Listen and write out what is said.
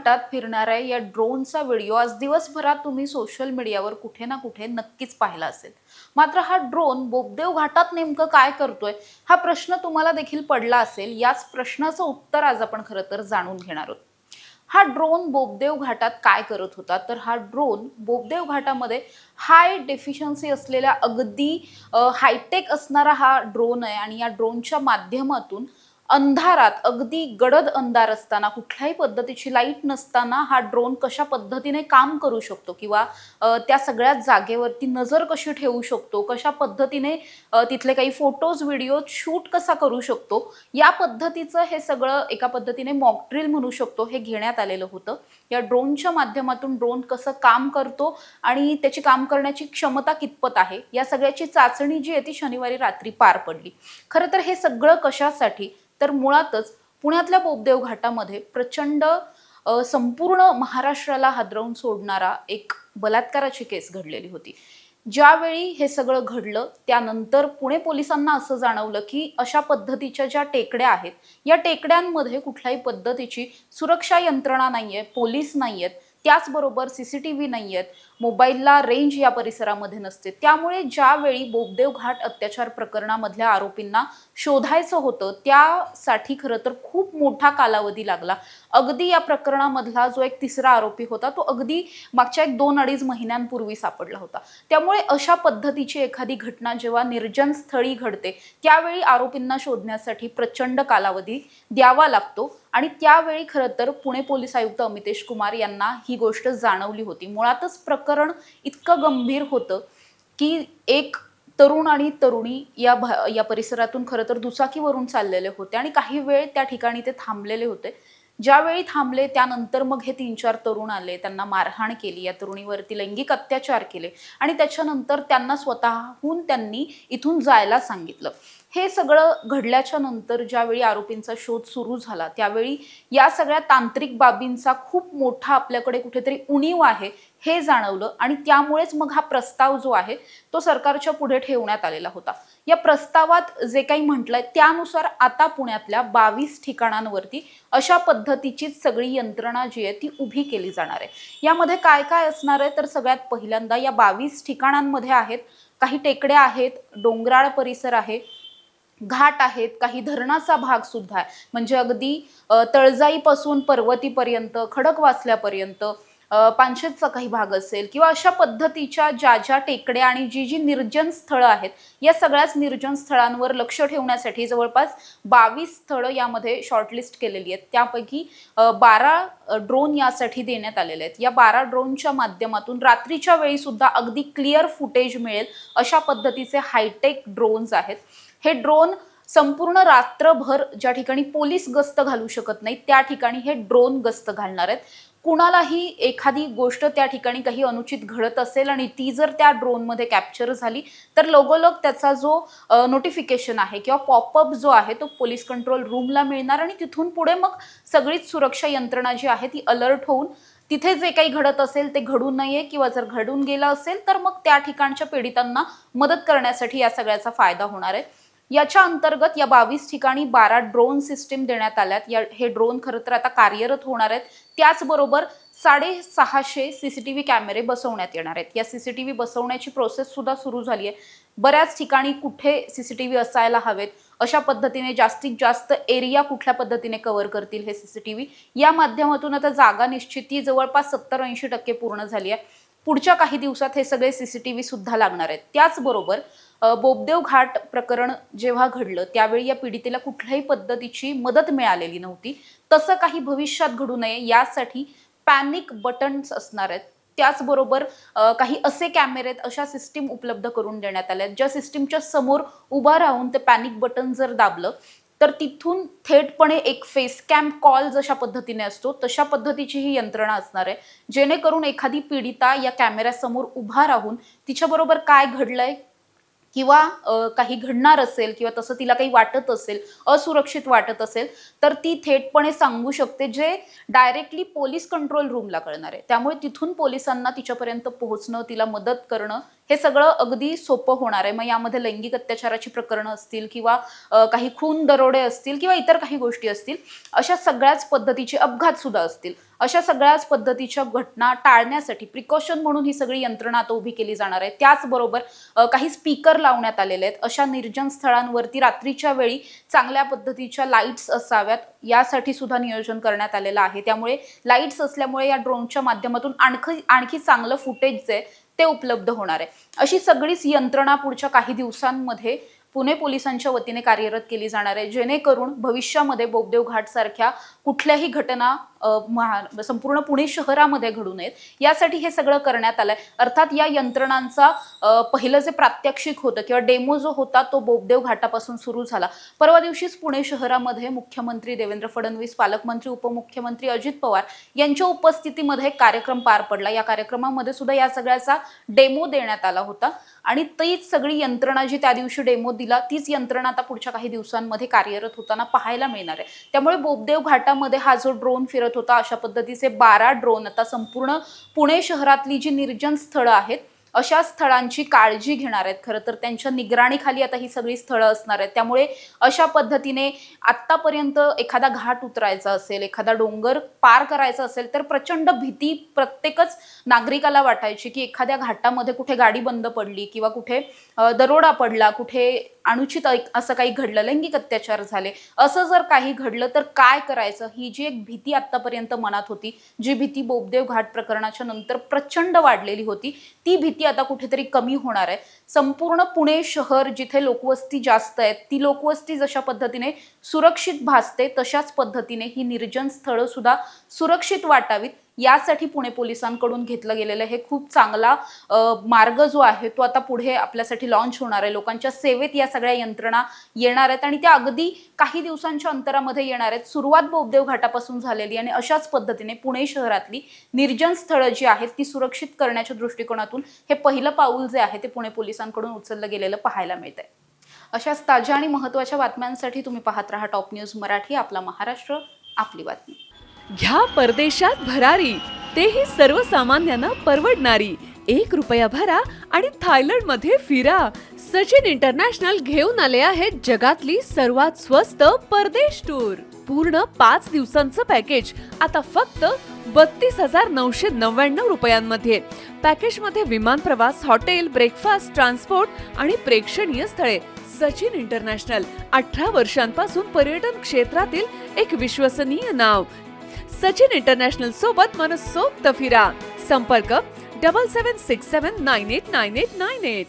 घाटात फिरणाऱ्या या ड्रोनचा व्हिडिओ आज दिवसभरात तुम्ही सोशल मीडियावर कुठे ना कुठे नक्कीच पाहिला असेल। मात्र हा ड्रोन बोगदेव घाटात नेमकं काय करतोय हा प्रश्न तुम्हाला देखील पडला असेल। याच प्रश्नाचं उत्तर आज आपण खरं तर जाणून घेणार आहोत। हा ड्रोन बोगदेव घाटात काय करत होता, तर हा ड्रोन बोगदेव घाटामध्ये हाय डेफिशियन्सी असलेल्या अगदी हायटेक असणारा हा ड्रोन आहे आणि या ड्रोनच्या माध्यमातून अंधारात अगदी गडद अंधार असताना कुठल्याही पद्धतीची लाईट नसताना हा ड्रोन कशा पद्धतीने काम करू शकतो किंवा त्या सगळ्या जागेवरती नजर कशी ठेवू शकतो, कशा पद्धतीने तिथले काही फोटोज व्हिडिओ शूट कसा करू शकतो, या पद्धतीचं हे सगळं एका पद्धतीने मॉक ड्रिल म्हणू शकतो हे घेण्यात आलेलं होतं। या ड्रोनच्या माध्यमातून ड्रोन कसं काम करतो आणि त्याची काम करण्याची क्षमता कितपत आहे या सगळ्याची चाचणी जी आहे ती शनिवारी रात्री पार पडली। खरं तर हे सगळं कशासाठी, तर मुळातच पुण्यातल्या बोगदेव घाटामध्ये प्रचंड संपूर्ण महाराष्ट्राला हादरवून सोडणारा एक बलात्काराची केस घडलेली होती। ज्यावेळी हे सगळं घडलं त्यानंतर पुणे पोलिसांना असं जाणवलं की अशा पद्धतीच्या ज्या टेकड्या आहेत या टेकड्यांमध्ये कुठल्याही पद्धतीची सुरक्षा यंत्रणा नाहीये, पोलीस नाहीयेत, त्याचबरोबर सीसीटीव्ही नाहीयेत, मोबाईलला रेंज या परिसरामध्ये नसते। त्यामुळे ज्यावेळी बोगदेव घाट अत्याचार प्रकरणामधल्या आरोपींना शोधायचं होतं त्यासाठी खरं तर खूप मोठा कालावधी लागला। अगदी या प्रकरणामधला जो एक तिसरा आरोपी होता तो अगदी मागच्या 2-2.5 महिन्यांपूर्वी सापडला होता। त्यामुळे अशा पद्धतीची एखादी घटना जेव्हा निर्जन स्थळी घडते त्यावेळी आरोपींना शोधण्यासाठी प्रचंड कालावधी द्यावा लागतो आणि त्यावेळी खरं तर पुणे पोलीस आयुक्त अमितेश कुमार यांना ही गोष्ट जाणवली होती। मुळातच प्रकरण इतकं गंभीर होतं की एक तरुण आणि तरुणी या परिसरातून खरं तर दुचाकीवरून चाललेले होते आणि काही वेळ त्या ठिकाणी ते थांबलेले होते। ज्यावेळी थांबले त्यानंतर मग हे 3-4 तरुण आले, त्यांना मारहाण केली, या तरुणीवरती लैंगिक अत्याचार केले आणि त्याच्यानंतर त्यांना स्वतःहून त्यांनी इथून जायला सांगितलं। हे सगळं घडल्याच्या नंतर ज्यावेळी आरोपींचा शोध सुरू झाला त्यावेळी या सगळ्या तांत्रिक बाबींचा खूप मोठा आपल्याकडे कुठेतरी उणीव आहे हे जाणवलं आणि त्यामुळेच मग हा प्रस्ताव जो आहे तो सरकारच्या पुढे ठेवण्यात आलेला होता। या प्रस्तावात जे काही म्हटलंय त्यानुसार आता पुण्यातल्या 22 ठिकाणांवरती अशा पद्धतीची सगळी यंत्रणा जी आहे ती उभी केली जाणार आहे। यामध्ये काय काय असणार आहे, तर सगळ्यात पहिल्यांदा या 22 ठिकाणांमध्ये आहेत काही टेकड्या आहेत, डोंगराळ परिसर आहे, घाट आहेत, काही धरणाचा भाग सुद्धा आहे, म्हणजे अगदी तळजाईपासून पर्वतीपर्यंत, खडकवासल्यापर्यंत, पानशेतचा काही भाग असेल किंवा अशा पद्धतीच्या ज्या ज्या टेकड्या आणि जी जी निर्जन स्थळं आहेत या सगळ्याच निर्जन स्थळांवर लक्ष ठेवण्यासाठी जवळपास 22 स्थळं यामध्ये शॉर्टलिस्ट केलेली आहेत। त्यापैकी 12 ड्रोन यासाठी देण्यात आलेले आहेत। या 12 ड्रोनच्या माध्यमातून रात्रीच्या वेळी सुद्धा अगदी क्लिअर फुटेज मिळेल अशा पद्धतीचे हायटेक ड्रोन्स आहेत। हे ड्रोन संपूर्ण रात्रभर ज्या ठिकाणी पोलीस गस्त घालू शकत नाही त्या ठिकाणी हे ड्रोन गस्त घालणार आहेत। कुणालाही एखादी गोष्ट त्या ठिकाणी काही अनुचित घडत असेल आणि ती जर त्या ड्रोनमध्ये कॅप्चर झाली तर लगोलग त्याचा जो नोटिफिकेशन आहे किंवा पॉपअप जो आहे तो पोलीस कंट्रोल रूमला मिळणार आणि तिथून पुढे मग सगळीच सुरक्षा यंत्रणा जी आहे ती अलर्ट होऊन तिथे जे काही घडत असेल ते घडू नये किंवा जर घडून गेलं असेल तर मग त्या ठिकाणच्या पीडितांना मदत करण्यासाठी या सगळ्याचा फायदा होणार आहे। याच्या अंतर्गत या 22 ठिकाणी 12 ड्रोन सिस्टीम देण्यात आल्यात। हे ड्रोन खरं तर आता कार्यरत होणार आहेत। त्याचबरोबर 650 सीसीटीव्ही कॅमेरे बसवण्यात येणार आहेत। या सीसीटीव्ही बसवण्याची प्रोसेस सुद्धा सुरू झाली आहे। बऱ्याच ठिकाणी कुठे सीसीटीव्ही असायला हवेत, अशा पद्धतीने जास्तीत जास्त एरिया कुठल्या पद्धतीने कव्हर करतील हे सीसीटीव्ही, या माध्यमातून आता जागा निश्चिती जवळपास 70-80% पूर्ण झाली आहे। पुढच्या काही दिवसात हे सगळे सीसीटीव्ही सुद्धा लागणार आहेत। त्याचबरोबर बोगदेव घाट प्रकरण जेव्हा घडलं त्यावेळी या पीडितेला कुठल्याही पद्धतीची मदत मिळालेली नव्हती, तसं काही भविष्यात घडू नये यासाठी पॅनिक बटन्स असणार आहेत। त्याचबरोबर काही असे कॅमेरे आहेत, अशा सिस्टीम उपलब्ध करून देण्यात आल्या ज्या सिस्टीमच्या समोर उभा राहून ते पॅनिक बटन जर दाबलं तर तिथून थेटपणे एक फेस कॅम कॉल जशा पद्धतीने असतो तशा पद्धतीची ही यंत्रणा असणार आहे, जेणेकरून एखादी पीडिता या कॅमेऱ्यासमोर उभा राहून तिच्याबरोबर काय घडलंय किंवा काही घडणार असेल किंवा तसं तिला काही वाटत असेल, असुरक्षित वाटत असेल तर ती थेटपणे सांगू शकते, जे डायरेक्टली पोलीस कंट्रोल रूमला कळणार आहे। त्यामुळे तिथून पोलिसांना तिच्यापर्यंत पोहोचणं, तिला मदत करणं हे सगळं अगदी सोपं होणार आहे। मग यामध्ये लैंगिक अत्याचाराची प्रकरणं असतील किंवा काही खून दरोडे असतील किंवा इतर काही गोष्टी असतील, अशा सगळ्याच पद्धतीचे अपघात सुद्धा असतील, अशा सगळ्याच पद्धतीच्या घटना टाळण्यासाठी प्रिकॉशन म्हणून ही सगळी यंत्रणा आता उभी केली जाणार आहे. त्याचबरोबर काही स्पीकर लावण्यात आलेले आहेत. अशा निर्जन स्थळांवरती रात्रीच्या वेळी चांगल्या पद्धतीच्या लाईट्स असाव्यात यासाठी सुद्धा नियोजन करण्यात आलेलं आहे. त्यामुळे लाईट्स असल्यामुळे या ड्रोनच्या माध्यमातून आणखी चांगलं फुटेज जे ते उपलब्ध होणार आहे. अशी सगळीच यंत्रणा पुढच्या काही दिवसांमध्ये पुणे पोलिसांच्या वतीने कार्यरत केली जाणार आहे, जेणेकरून भविष्यामध्ये बोगदेव घाट सारख्या कुठल्याही घटना संपूर्ण पुणे शहरामध्ये घडू नयेत यासाठी हे सगळं करण्यात आलंय. अर्थात या यंत्रणांचा पहिलं जे प्रात्यक्षिक होतं किंवा डेमो जो होता तो बोगदेव घाटापासून सुरू झाला. परवा दिवशीच पुणे शहरामध्ये मुख्यमंत्री देवेंद्र फडणवीस, पालकमंत्री, उपमुख्यमंत्री अजित पवार यांच्या उपस्थितीमध्ये कार्यक्रम पार पडला. या कार्यक्रमामध्ये सुद्धा या सगळ्याचा डेमो देण्यात आला होता आणि तीच सगळी यंत्रणा जी त्या दिवशी डेमो दिला तीच यंत्रणा आता पुढच्या काही दिवसांमध्ये कार्यरत होताना पाहायला मिळणार आहे. त्यामुळे बोगदेव घाटामध्ये हा जो ड्रोन फिरत होता अशा पद्धतीचे 12 ड्रोन आता संपूर्ण पुणे शहरातली जी निर्जन स्थळं आहेत अशा स्थळांची काळजी घेणार आहेत. खरं तर त्यांच्या निगराणीखाली आता ही सगळी स्थळं असणार आहेत. त्यामुळे अशा पद्धतीने आत्तापर्यंत एखादा घाट उतरायचा असेल, एखादा डोंगर पार करायचा असेल तर प्रचंड भीती प्रत्येकच नागरिकाला वाटायची की एखाद्या घाटामध्ये कुठे गाडी बंद पडली किंवा कुठे दरोडा पडला, कुठे अनुचित असं काही घडलं, लैंगिक अत्याचार झाले, असं जर काही घडलं तर काय करायचं, ही जी एक भीती आत्तापर्यंत मनात होती, जी भीती बोगदेव घाट प्रकरणाच्या नंतर प्रचंड वाढलेली होती, ती भीती आता कुठेतरी कमी होणार आहे. संपूर्ण पुणे शहर जिथे लोकवस्ती जास्त आहे ती लोकवस्ती जशा पद्धतीने सुरक्षित भासते तशाच पद्धतीने ही निर्जन स्थळं सुद्धा सुरक्षित वाटावीत यासाठी पुणे पोलिसांकडून घेतलं गेलेलं हे खूप चांगला मार्ग जो आहे तो आता पुढे आपल्यासाठी लॉन्च होणार आहे. लोकांच्या सेवेत या सगळ्या यंत्रणा येणार आहेत आणि त्या अगदी काही दिवसांच्या अंतरामध्ये येणार आहेत. सुरुवात बोगदेव घाटापासून झालेली आणि अशाच पद्धतीने पुणे शहरातली निर्जन स्थळं जी आहेत ती सुरक्षित करण्याच्या दृष्टिकोनातून हे पहिलं पाऊल जे आहे ते पुणे पोलिसांकडून उचललं गेलेलं पाहायला मिळतंय. अशाच ताज्या आणि महत्त्वाच्या बातम्यांसाठी तुम्ही पाहत राहा टॉप न्यूज मराठी. आपला महाराष्ट्र, आपली बातमी. घ्या परदेशात भरारी, तेही सर्वसामान्यांना परवडणारी. ₹1 भरा आणि थायलंडमध्ये फिरा. सचिन इंटरनॅशनल घेऊन आले आहेत जगातली सर्वात स्वस्त परदेश टूर. पूर्ण 5 दिवसांचं पॅकेज आता फक्त ₹32,999 पॅकेजमध्ये विमान प्रवास, हॉटेल, ब्रेकफास्ट, ट्रान्सपोर्ट आणि प्रेक्षणीय स्थळे. सचिन इंटरनॅशनल 18 वर्षांपासून पर्यटन क्षेत्रातील एक विश्वसनीय नाव. सचिन इंटरनॅशनल सोबत मनसोक्त फिरा. संपर्क 7767989898.